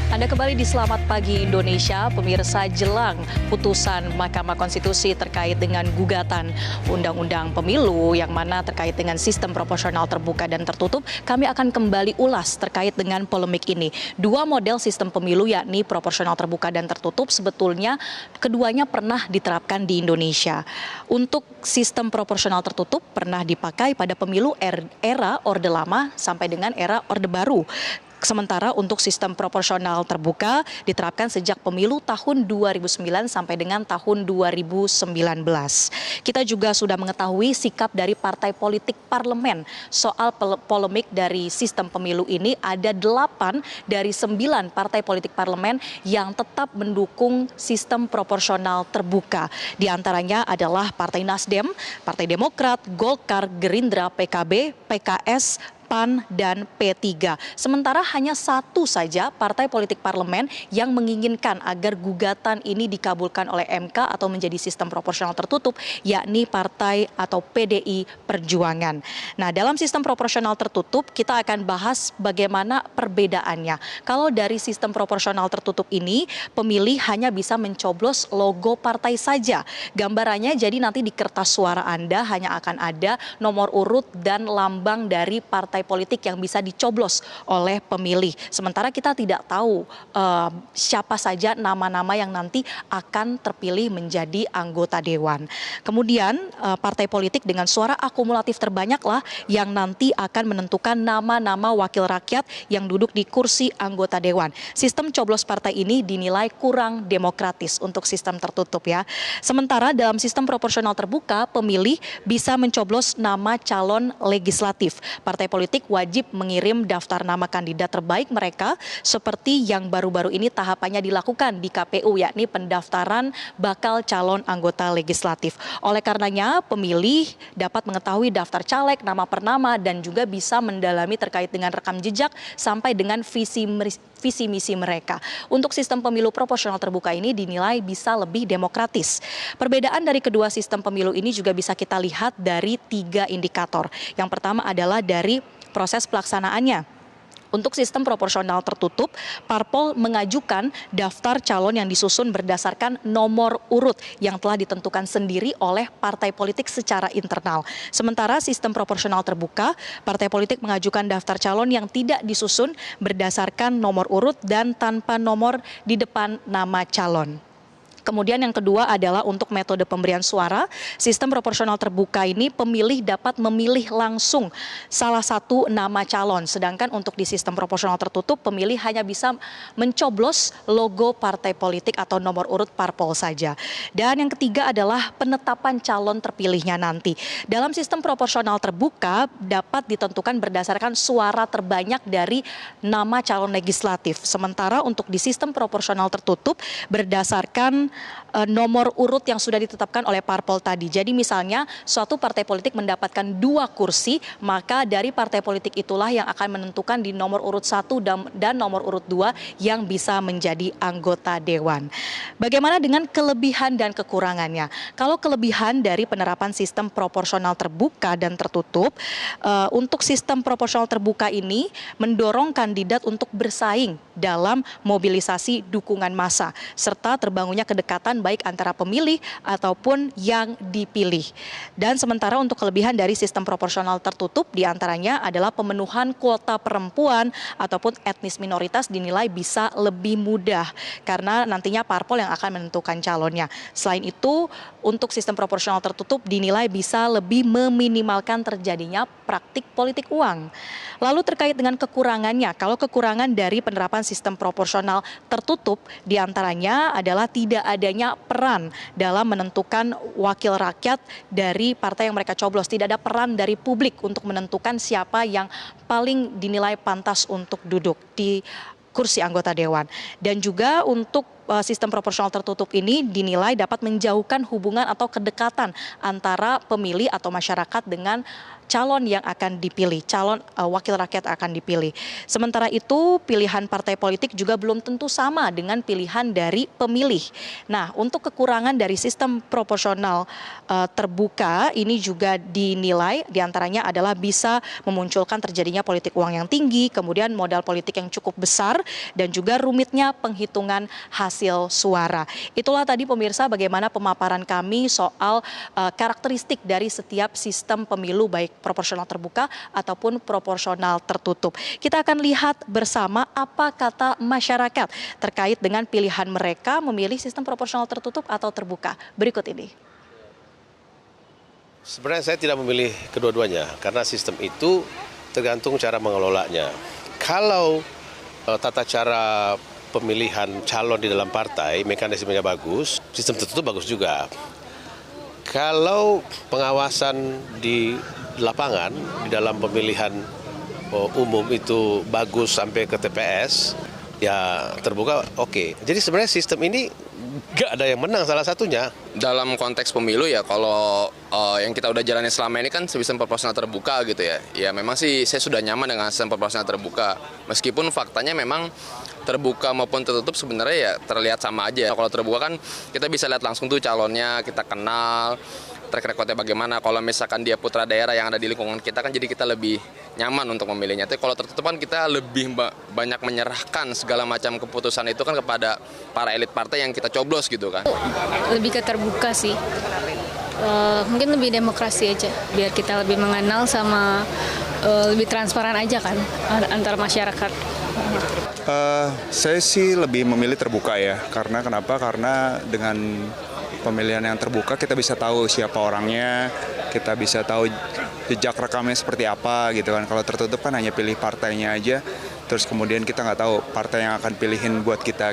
Anda kembali di Selamat Pagi Indonesia, pemirsa. Jelang putusan Mahkamah Konstitusi terkait dengan gugatan Undang-Undang Pemilu yang mana terkait dengan sistem proporsional terbuka dan tertutup, kami akan kembali ulas terkait dengan polemik ini. Dua model sistem pemilu yakni proporsional terbuka dan tertutup sebetulnya keduanya pernah diterapkan di Indonesia. Untuk sistem proporsional tertutup pernah dipakai pada pemilu era Orde Lama sampai dengan era Orde Baru. Sementara untuk sistem proporsional terbuka diterapkan sejak pemilu tahun 2009 sampai dengan tahun 2019. Kita juga sudah mengetahui sikap dari partai politik parlemen soal polemik dari sistem pemilu ini. Ada 8 dari 9 partai politik parlemen yang tetap mendukung sistem proporsional terbuka. Di antaranya adalah Partai Nasdem, Partai Demokrat, Golkar, Gerindra, PKB, PKS, PAN, dan P3. Sementara hanya satu saja partai politik parlemen yang menginginkan agar gugatan ini dikabulkan oleh MK atau menjadi sistem proporsional tertutup, yakni partai atau PDI Perjuangan. Nah, dalam sistem proporsional tertutup kita akan bahas bagaimana perbedaannya. Kalau dari sistem proporsional tertutup ini, pemilih hanya bisa mencoblos logo partai saja. Gambarannya jadi nanti di kertas suara Anda hanya akan ada nomor urut dan lambang dari partai politik yang bisa dicoblos oleh pemilih. Sementara kita tidak tahu siapa saja nama-nama yang nanti akan terpilih menjadi anggota dewan. Kemudian partai politik dengan suara akumulatif terbanyaklah yang nanti akan menentukan nama-nama wakil rakyat yang duduk di kursi anggota dewan. Sistem coblos partai ini dinilai kurang demokratis untuk sistem tertutup ya. Sementara dalam sistem proporsional terbuka, pemilih bisa mencoblos nama calon legislatif. Partai politik wajib mengirim daftar nama kandidat terbaik mereka seperti yang baru-baru ini tahapannya dilakukan di KPU, yakni pendaftaran bakal calon anggota legislatif. Oleh karenanya pemilih dapat mengetahui daftar caleg nama per nama dan juga bisa mendalami terkait dengan rekam jejak sampai dengan visi misi mereka. Untuk sistem pemilu proporsional terbuka ini dinilai bisa lebih demokratis. Perbedaan dari kedua sistem pemilu ini juga bisa kita lihat dari 3 indikator. Yang pertama adalah dari proses pelaksanaannya. Untuk sistem proporsional tertutup, parpol mengajukan daftar calon yang disusun berdasarkan nomor urut yang telah ditentukan sendiri oleh partai politik secara internal. Sementara sistem proporsional terbuka, partai politik mengajukan daftar calon yang tidak disusun berdasarkan nomor urut dan tanpa nomor di depan nama calon. Kemudian yang kedua adalah untuk metode pemberian suara. Sistem proporsional terbuka ini pemilih dapat memilih langsung salah satu nama calon. Sedangkan untuk di sistem proporsional tertutup, pemilih hanya bisa mencoblos logo partai politik atau nomor urut parpol saja. Dan yang ketiga adalah penetapan calon terpilihnya nanti. Dalam sistem proporsional terbuka dapat ditentukan berdasarkan suara terbanyak dari nama calon legislatif. Sementara untuk di sistem proporsional tertutup berdasarkan nomor urut yang sudah ditetapkan oleh parpol tadi. Jadi misalnya suatu partai politik mendapatkan 2 kursi, maka dari partai politik itulah yang akan menentukan di nomor urut 1 dan nomor urut 2 yang bisa menjadi anggota dewan. Bagaimana dengan kelebihan dan kekurangannya? Kalau kelebihan dari penerapan sistem proporsional terbuka dan tertutup, untuk sistem proporsional terbuka ini mendorong kandidat untuk bersaing dalam mobilisasi dukungan massa serta terbangunnya kedekatan baik antara pemilih ataupun yang dipilih. Dan sementara untuk kelebihan dari sistem proporsional tertutup diantaranya adalah pemenuhan kuota perempuan ataupun etnis minoritas dinilai bisa lebih mudah karena nantinya parpol yang akan menentukan calonnya. Selain itu untuk sistem proporsional tertutup dinilai bisa lebih meminimalkan terjadinya praktik politik uang. Lalu terkait dengan kekurangannya, kalau kekurangan dari penerapan sistem proporsional tertutup diantaranya adalah tidak adanya peran dalam menentukan wakil rakyat dari partai yang mereka coblos. Tidak ada peran dari publik untuk menentukan siapa yang paling dinilai pantas untuk duduk di kursi anggota dewan. Dan juga untuk sistem proporsional tertutup ini dinilai dapat menjauhkan hubungan atau kedekatan antara pemilih atau masyarakat dengan calon yang akan dipilih, calon wakil rakyat akan dipilih. Sementara itu pilihan partai politik juga belum tentu sama dengan pilihan dari pemilih. Nah, untuk kekurangan dari sistem proporsional terbuka ini juga dinilai diantaranya adalah bisa memunculkan terjadinya politik uang yang tinggi, kemudian modal politik yang cukup besar, dan juga rumitnya penghitungan hasil suara. Itulah tadi pemirsa bagaimana pemaparan kami soal karakteristik dari setiap sistem pemilu baik proporsional terbuka ataupun proporsional tertutup. Kita akan lihat bersama apa kata masyarakat terkait dengan pilihan mereka memilih sistem proporsional tertutup atau terbuka. Berikut ini. Sebenarnya saya tidak memilih kedua-duanya karena sistem itu tergantung cara mengelolanya. Kalau tata cara pemilihan calon di dalam partai, mekanismenya bagus, sistem tertutup bagus juga. Kalau pengawasan di lapangan, di dalam pemilihan umum itu bagus sampai ke TPS, ya terbuka oke. Jadi sebenarnya sistem ini nggak ada yang menang salah satunya. Dalam konteks pemilu ya kalau yang kita udah jalani selama ini kan sistem proporsional terbuka gitu ya. Ya memang sih saya sudah nyaman dengan sistem proporsional terbuka. Meskipun faktanya memang terbuka maupun tertutup sebenarnya ya terlihat sama aja. Kalau terbuka kan kita bisa lihat langsung tuh calonnya, kita kenal, track recordnya bagaimana. Kalau misalkan dia putra daerah yang ada di lingkungan kita kan jadi kita lebih nyaman untuk memilihnya. Tapi kalau tertutup kan kita lebih banyak menyerahkan segala macam keputusan itu kan kepada para elit partai yang kita coblos gitu kan. Lebih ke terbuka sih. Mungkin lebih demokrasi aja, biar kita lebih mengenal sama lebih transparan aja kan antar masyarakat. Saya sih lebih memilih terbuka ya, karena kenapa? Karena dengan pemilihan yang terbuka kita bisa tahu siapa orangnya, kita bisa tahu jejak rekamnya seperti apa gitu kan. Kalau tertutup kan hanya pilih partainya aja, terus kemudian kita nggak tahu partai yang akan pilihin buat kita.